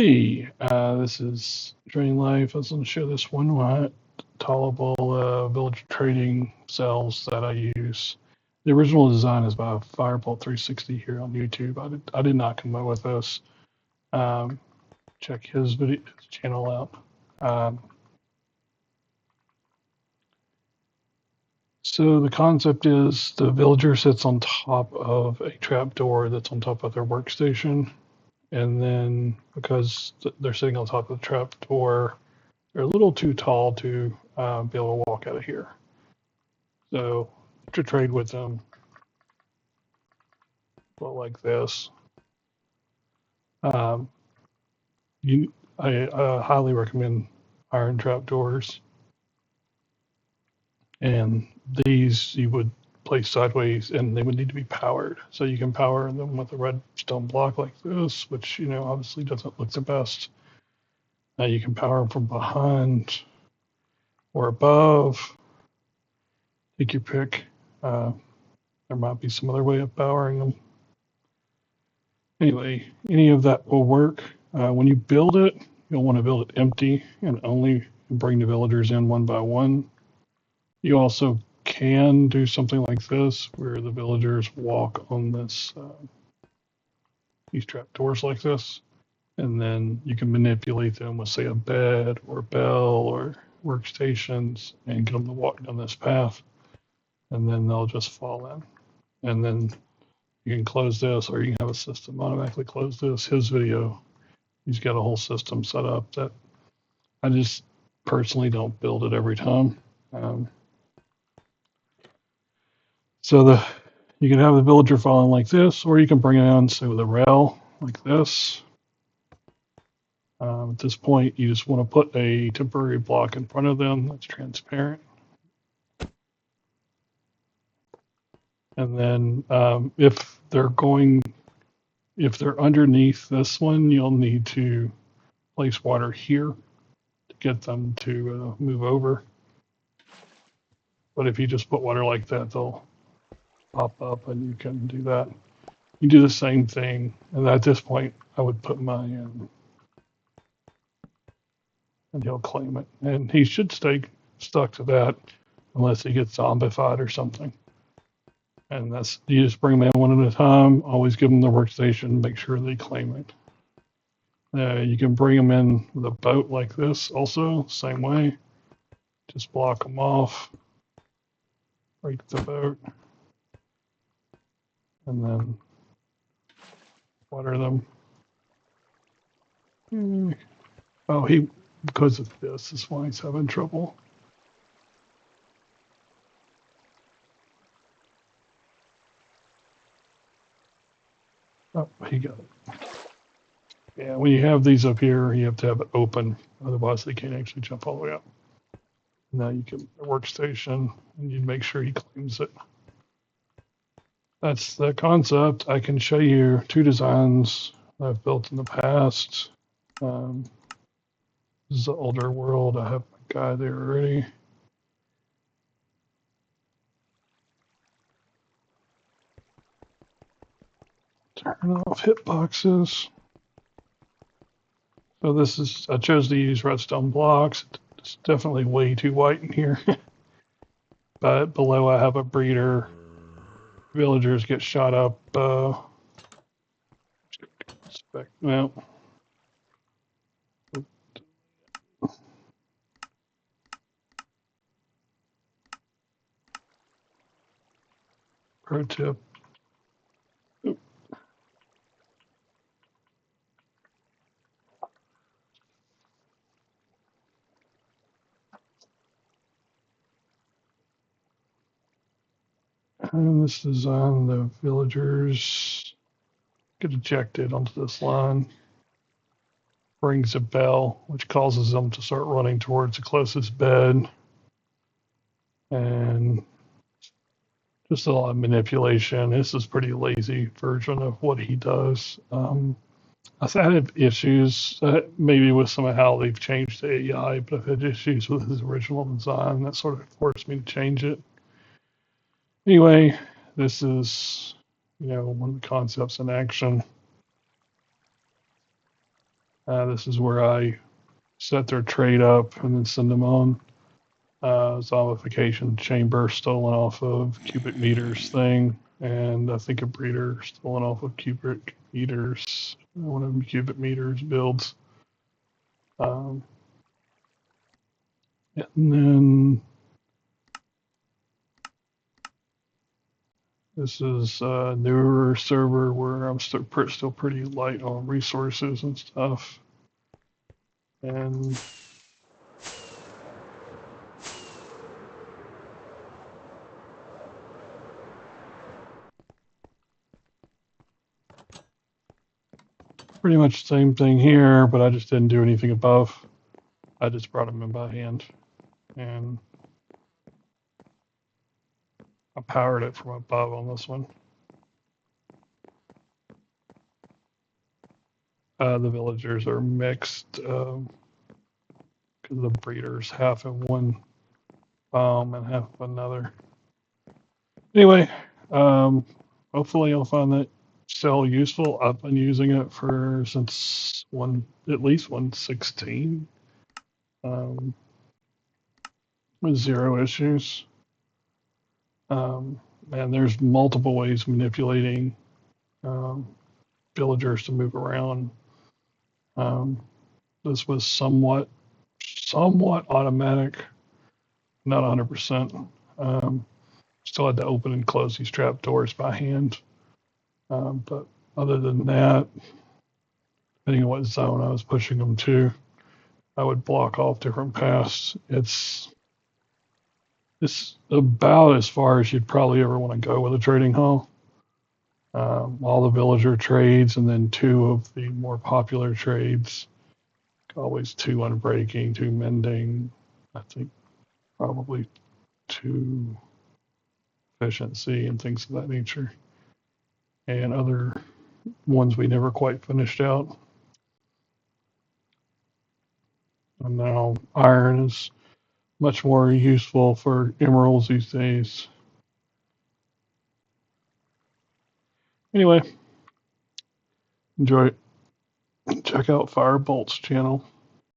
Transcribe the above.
Hey, this is Drain Life. I was going to show this one tileable village trading cells that I use. The original design is by Firebolt 360 here on YouTube. I did not come up with this. Um, Check his channel out. So the concept is the villager sits on top of a trapdoor that's on top of their workstation, and then because they're sitting on top of the trapdoor, they're a little too tall to be able to walk out of here. So to trade with them, well, like this, um, I highly recommend iron trap doors, and these you would place sideways, and they would need to be powered. So you can power them with a redstone block like this, which obviously doesn't look the best. You can power them from behind or above. Take your pick. Uh, there might be some other way of powering them. Anyway, any of that will work. When you build it, you'll want to build it empty and only bring the villagers in one by one. You also can do something like this where the villagers walk on these trap doors like this, and then you can manipulate them with, say, a bed or a bell or workstations and get them to walk down this path, and then they'll just fall in. And then you can close this, or you can have a system automatically close this. His video, he's got a whole system set up that I just personally don't build it every time. Um, so you can have the villager falling like this, or you can bring it on, say, with a rail like this. At this point, you just want to put a temporary block in front of them that's transparent. And then if they're underneath this one, you'll need to place water here to get them to move over. But if you just put water like that, they'll pop up, and you can do that. You do the same thing, and at this point, I would put my in, and he'll claim it. And he should stay stuck to that unless he gets zombified or something. And you just bring them in one at a time, always give them the workstation, make sure they claim it. You can bring them in with a boat like this also, same way. Just block them off, break the boat, and then water them. Oh, because of this is why he's having trouble. Oh, he got it. Yeah, when you have these up here, you have to have it open. Otherwise, they can't actually jump all the way up. Now you can workstation, and you make sure he claims it. That's the concept. I can show you two designs I've built in the past. This is the older world. I have my guy there already. Turn off hitboxes. So I chose to use redstone blocks. It's definitely way too white in here. But below I have a breeder. Villagers get shot up. Well, pro tip. And this is on the villagers get ejected onto this line. Rings a bell, which causes them to start running towards the closest bed. And just a lot of manipulation. This is pretty lazy version of what he does. I've had issues maybe with some of how they've changed the AI, but I've had issues with his original design. That sort of forced me to change it. Anyway, this is, one of the concepts in action. This is where I set their trade up and then send them on. Zombification chamber stolen off of cubic meters thing, and I think a breeder stolen off of cubic meters, one of them cubic meters builds. Um, and then this is a newer server where I'm still pretty light on resources and stuff. And pretty much the same thing here, but I just didn't do anything above. I just brought them in by hand, and I powered it from above on this one. The villagers are mixed because the breeders half in one biome and half in another. Anyway, hopefully you'll find that cell useful. I've been using it for since at least 1.16 with zero issues. And there's multiple ways of manipulating um, villagers to move around. Um, this was somewhat automatic, not 100%. Still had to open and close these trap doors by hand. But other than that, depending on what zone I was pushing them to, I would block off different paths. It's about as far as you'd probably ever want to go with a trading hall. All the villager trades, and then two of the more popular trades. Always two unbreaking, two mending. I think probably two efficiency and things of that nature. And other ones we never quite finished out. And now iron is much more useful for emeralds these days. Anyway, enjoy. Check out Firebolt's channel.